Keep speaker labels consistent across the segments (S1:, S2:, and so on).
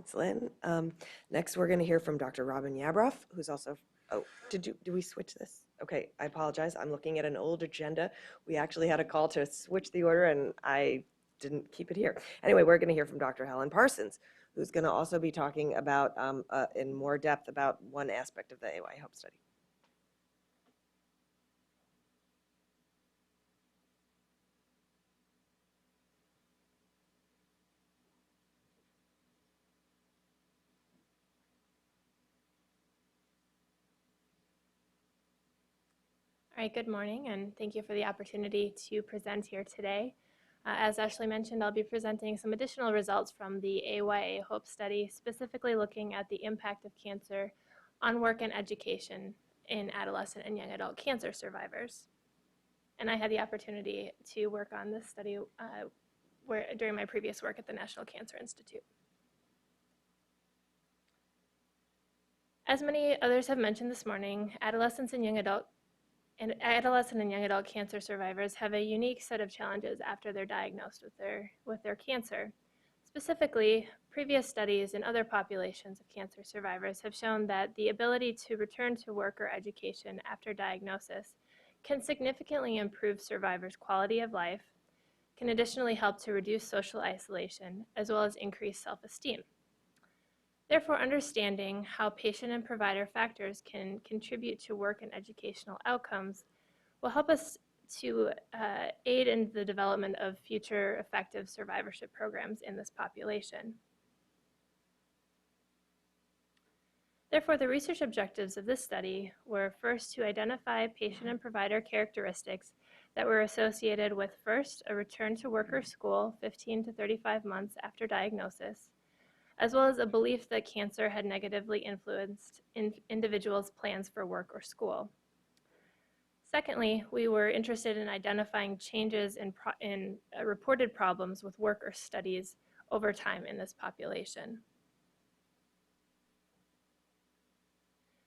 S1: Thanks, Lynn. Next, we're going to hear from Dr. Robin Yabroff, who's also, oh, do we switch this? Okay, I apologize. I'm looking at an old agenda. We actually had a call to switch the order, and I didn't keep it here. Anyway, we're going to hear from Dr. Helen Parsons, who's going to also be talking about, in more depth about one aspect of the AY Hope study.
S2: All right, good morning, and thank you for the opportunity to present here today. As Ashley mentioned, I'll be presenting some additional results from the AYA HOPE study, specifically looking at the impact of cancer on work and education in adolescent and young adult cancer survivors. And I had the opportunity to work on this study during my previous work at the National Cancer Institute. As many others have mentioned this morning, adolescent and young adult cancer survivors have a unique set of challenges after they're diagnosed with their cancer. Specifically, previous studies in other populations of cancer survivors have shown that the ability to return to work or education after diagnosis can significantly improve survivors' quality of life, can additionally help to reduce social isolation, as well as increase self-esteem. Therefore, understanding how patient and provider factors can contribute to work and educational outcomes will help us to aid in the development of future effective survivorship programs in this population. Therefore, the research objectives of this study were first to identify patient and provider characteristics that were associated with first, a return to work or school 15 to 35 months after diagnosis, as well as a belief that cancer had negatively influenced individuals' plans for work or school. Secondly, we were interested in identifying changes in reported problems with work or studies over time in this population.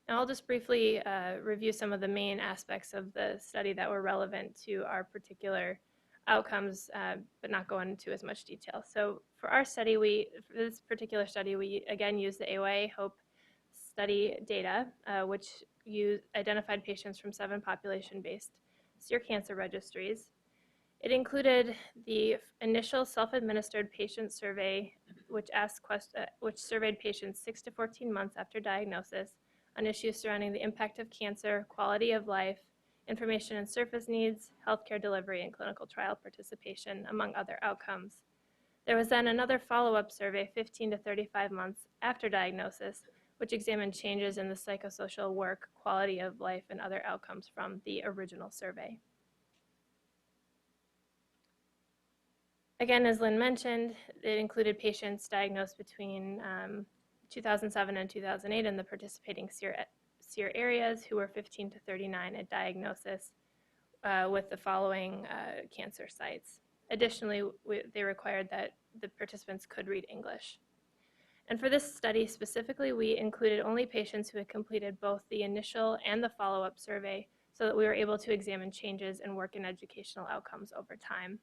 S2: Now I'll just briefly review some of the main aspects of the study that were relevant to our particular outcomes, but not go into as much detail. So for our study, for this particular study, we again used the AYA HOPE study data, which identified patients from 7 population-based SEER cancer registries. It included the initial self-administered patient survey, which surveyed patients 6 to 14 months after diagnosis on issues surrounding the impact of cancer, quality of life, information and service needs, healthcare delivery, and clinical trial participation, among other outcomes. There was then another follow-up survey 15 to 35 months after diagnosis, which examined changes in the psychosocial work, quality of life, and other outcomes from the original survey. Again, as Lynn mentioned, it included patients diagnosed between 2007 and 2008 in the participating SEER areas who were 15 to 39 at diagnosis with the following cancer sites. Additionally, they required that the participants could read English. And for this study specifically, we included only patients who had completed both the initial and the follow-up survey so that we were able to examine changes in work and educational outcomes over time.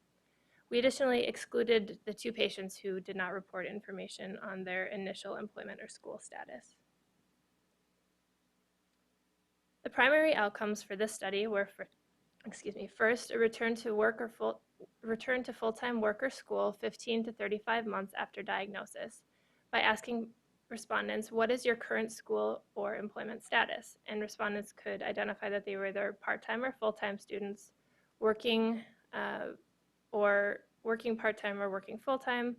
S2: We additionally excluded the 2 patients who did not report information on their initial employment or school status. The primary outcomes for this study were, first, a return to full-time work or school 15 to 35 months after diagnosis by asking respondents, what is your current school or employment status? And respondents could identify that they were either part-time or full-time students, working part-time or working full-time,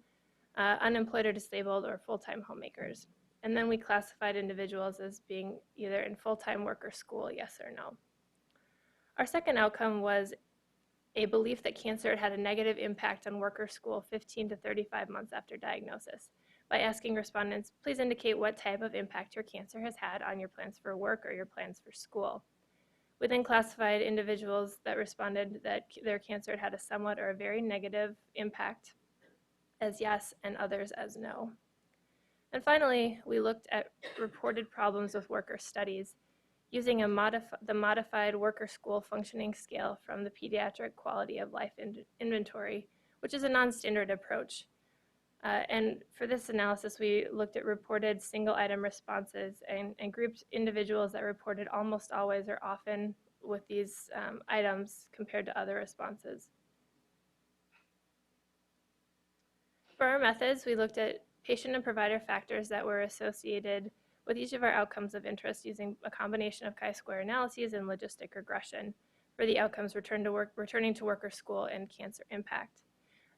S2: unemployed or disabled, or full-time homemakers. And then we classified individuals as being either in full-time work or school, yes or no. Our second outcome was a belief that cancer had a negative impact on work or school 15 to 35 months after diagnosis by asking respondents, please indicate what type of impact your cancer has had on your plans for work or your plans for school. We then classified individuals that responded that their cancer had a somewhat or a very negative impact as yes and others as no. And finally, we looked at reported problems with worker studies using the modified worker school functioning scale from the Pediatric Quality of Life Inventory, which is a non-standard approach And for this analysis, we looked at reported single item responses and grouped individuals that reported almost always or often with these items compared to other responses. For our methods, we looked at patient and provider factors that were associated with each of our outcomes of interest using a combination of chi-square analyses and logistic regression for the outcomes returning to work or school and cancer impact.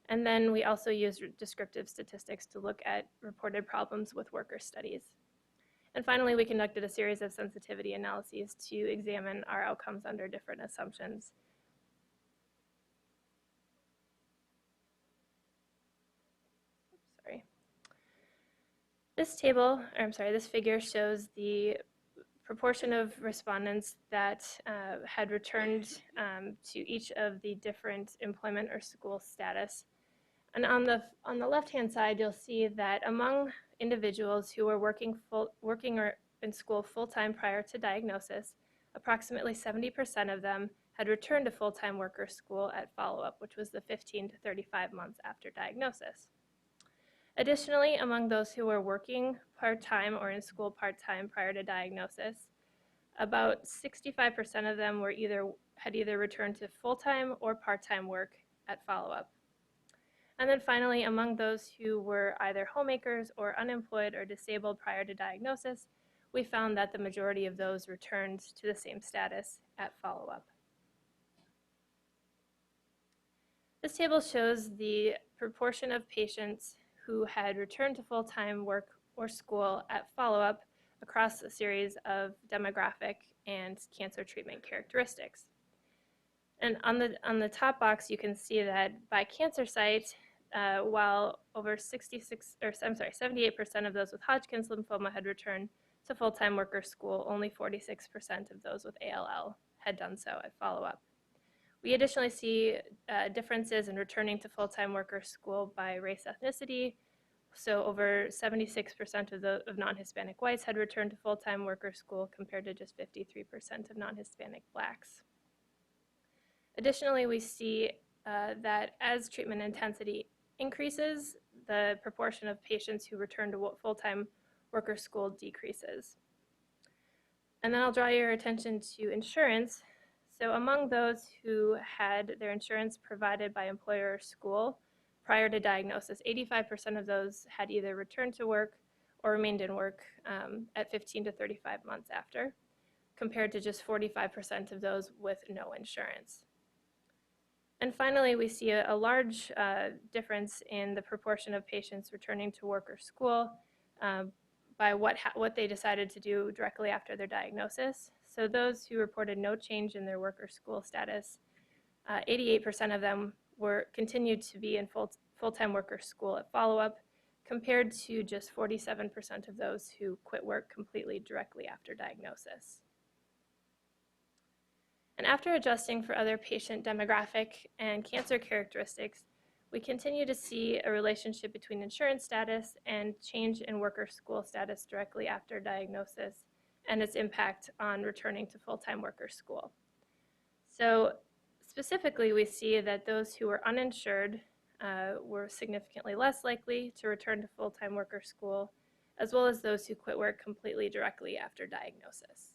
S2: And then we also used descriptive statistics to look at reported problems with worker studies. And finally, we conducted a series of sensitivity analyses to examine our outcomes under different assumptions. This this figure shows the proportion of respondents that had returned to each of the different employment or school status. And on the left-hand side, you'll see that among individuals who were working or in school full-time prior to diagnosis, approximately 70% of them had returned to full-time work or school at follow-up, which was the 15 to 35 months after diagnosis. Additionally, among those who were working part-time or in school part-time prior to diagnosis, about 65% of them had either returned to full-time or part-time work at follow-up. And then finally, among those who were either homemakers or unemployed or disabled prior to diagnosis, we found that the majority of those returned to the same status at follow-up. This table shows the proportion of patients who had returned to full-time work or school at follow-up across a series of demographic and cancer treatment characteristics. And on the top box, you can see that by cancer site, while over 78% of those with Hodgkin's lymphoma had returned to full-time work or school, only 46% of those with ALL had done so at follow-up. We additionally see differences in returning to full-time work or school by race ethnicity. So over 76% of non-Hispanic whites had returned to full-time work or school compared to just 53% of non-Hispanic blacks. Additionally, we see that as treatment intensity increases, the proportion of patients who return to full-time work or school decreases. And then I'll draw your attention to insurance. So among those who had their insurance provided by employer or school prior to diagnosis, 85% of those had either returned to work or remained in work at 15 to 35 months after, compared to just 45% of those with no insurance. And finally, we see a large difference in the proportion of patients returning to work or school by what they decided to do directly after their diagnosis. So those who reported no change in their work or school status, 88% of them continued to be in full-time work or school at follow-up, compared to just 47% of those who quit work completely directly after diagnosis. And after adjusting for other patient demographic and cancer characteristics, we continue to see a relationship between insurance status and change in work or school status directly after diagnosis and its impact on returning to full-time work or school. So specifically, we see that those who were uninsured were significantly less likely to return to full-time work or school, as well as those who quit work completely directly after diagnosis.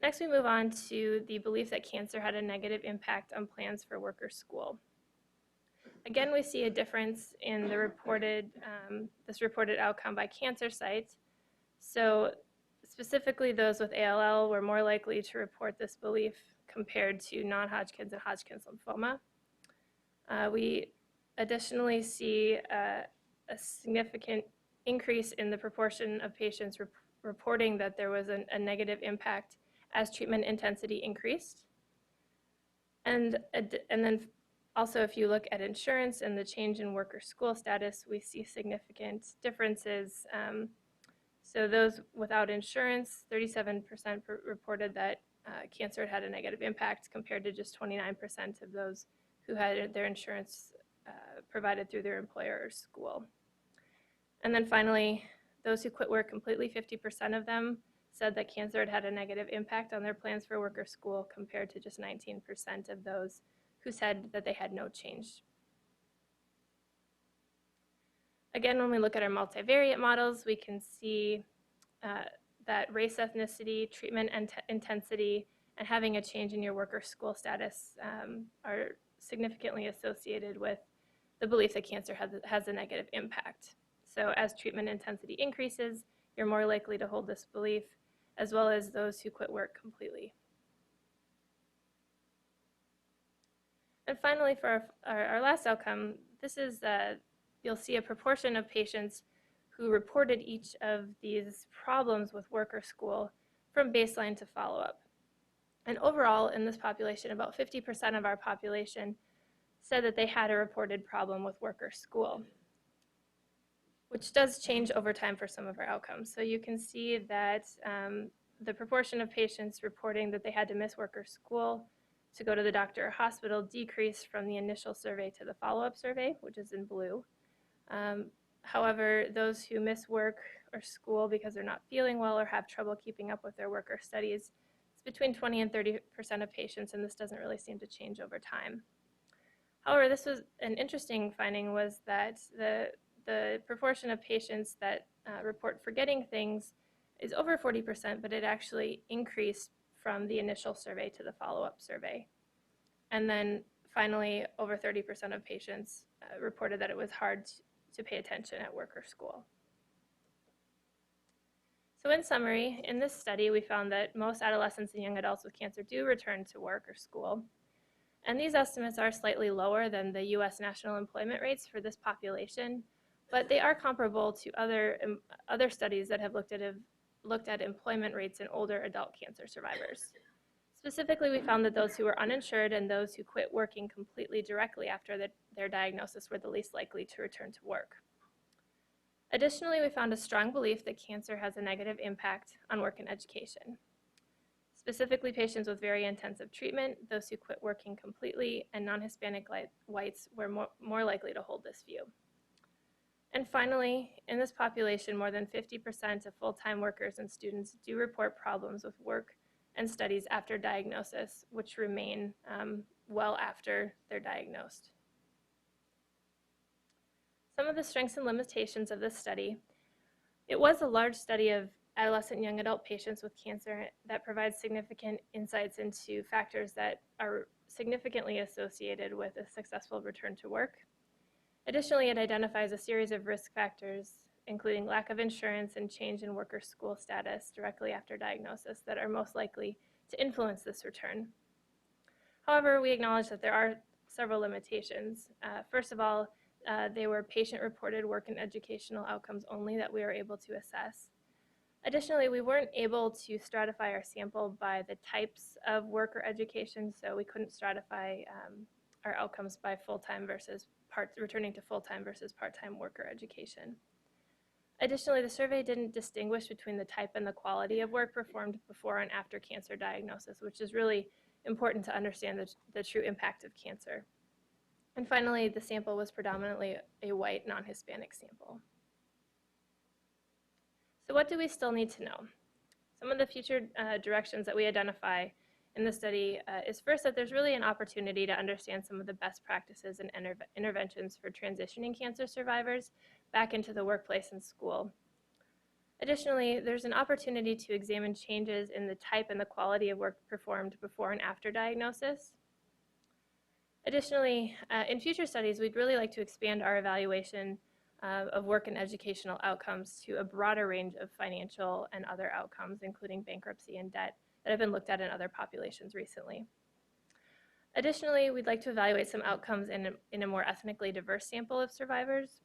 S2: Next, we move on to the belief that cancer had a negative impact on plans for work or school. Again, we see a difference in the this reported outcome by cancer site. So specifically, those with ALL were more likely to report this belief compared to non-Hodgkin's and Hodgkin's lymphoma. We additionally see a significant increase in the proportion of patients reporting that there was a negative impact as treatment intensity increased. And then also, if you look at insurance and the change in work or school status, we see significant differences. So those without insurance, 37% reported that cancer had a negative impact compared to just 29% of those who had their insurance provided through their employer or school. And then finally, those who quit work completely, 50% of them said that cancer had had a negative impact on their plans for work or school compared to just 19% of those who said that they had no change. Again, when we look at our multivariate models, we can see that race, ethnicity, treatment intensity, and having a change in your work or school status are significantly associated with the belief that cancer has a negative impact. So as treatment intensity increases, you're more likely to hold this belief, as well as those who quit work completely. And finally, for our last outcome, this is you'll see a proportion of patients who reported each of these problems with work or school from baseline to follow-up. And overall, in this population, about 50% of our population said that they had a reported problem with work or school, which does change over time for some of our outcomes. So you can see that the proportion of patients reporting that they had to miss work or school to go to the doctor or hospital decreased from the initial survey to the follow-up survey, which is in blue. However, those who miss work or school because they're not feeling well or have trouble keeping up with their work or studies, it's between 20 and 30% of patients, and this doesn't really seem to change over time. However, this was an interesting finding, was that the proportion of patients that report forgetting things is over 40%, but it actually increased from the initial survey to the follow-up survey. And then finally, over 30% of patients reported that it was hard to pay attention at work or school. So in summary, in this study, we found that most adolescents and young adults with cancer do return to work or school. And these estimates are slightly lower than the US national employment rates for this population, but they are comparable to other studies that have looked at employment rates in older adult cancer survivors. Specifically, we found that those who were uninsured and those who quit working completely directly after their diagnosis were the least likely to return to work. Additionally, we found a strong belief that cancer has a negative impact on work and education. Specifically, patients with very intensive treatment, those who quit working completely, and non-Hispanic whites were more likely to hold this view. And finally, in this population, more than 50% of full-time workers and students do report problems with work and studies after diagnosis, which remain well after they're diagnosed. Some of the strengths and limitations of this study: it was a large study of adolescent and young adult patients with cancer that provides significant insights into factors that are significantly associated with a successful return to work. Additionally, it identifies a series of risk factors, including lack of insurance and change in work or school status directly after diagnosis, that are most likely to influence this return. However, we acknowledge that there are several limitations. First of all, they were patient-reported work and educational outcomes only that we were able to assess. Additionally, we weren't able to stratify our sample by the types of work or education, so we couldn't stratify our outcomes by full-time versus returning to full-time versus part-time work or education. Additionally, the survey didn't distinguish between the type and the quality of work performed before and after cancer diagnosis, which is really important to understand the true impact of cancer. And finally, the sample was predominantly a white, non-Hispanic sample. So what do we still need to know? Some of the future directions that we identify in the study is first that there's really an opportunity to understand some of the best practices and interventions for transitioning cancer survivors back into the workplace and school. Additionally, there's an opportunity to examine changes in the type and the quality of work performed before and after diagnosis. Additionally, in future studies, we'd really like to expand our evaluation of work and educational outcomes to a broader range of financial and other outcomes, including bankruptcy and debt, that have been looked at in other populations recently. Additionally, we'd like to evaluate some outcomes in a more ethnically diverse sample of survivors.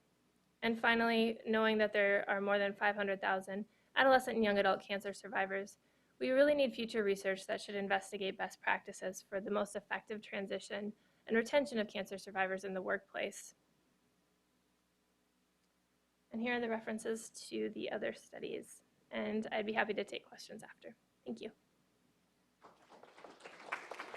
S2: And finally, knowing that there are more than 500,000 adolescent and young adult cancer survivors, we really need future research that should investigate best practices for the most effective transition and retention of cancer survivors in the workplace. And here are the references to the other studies, and I'd be happy to take questions after. Thank you.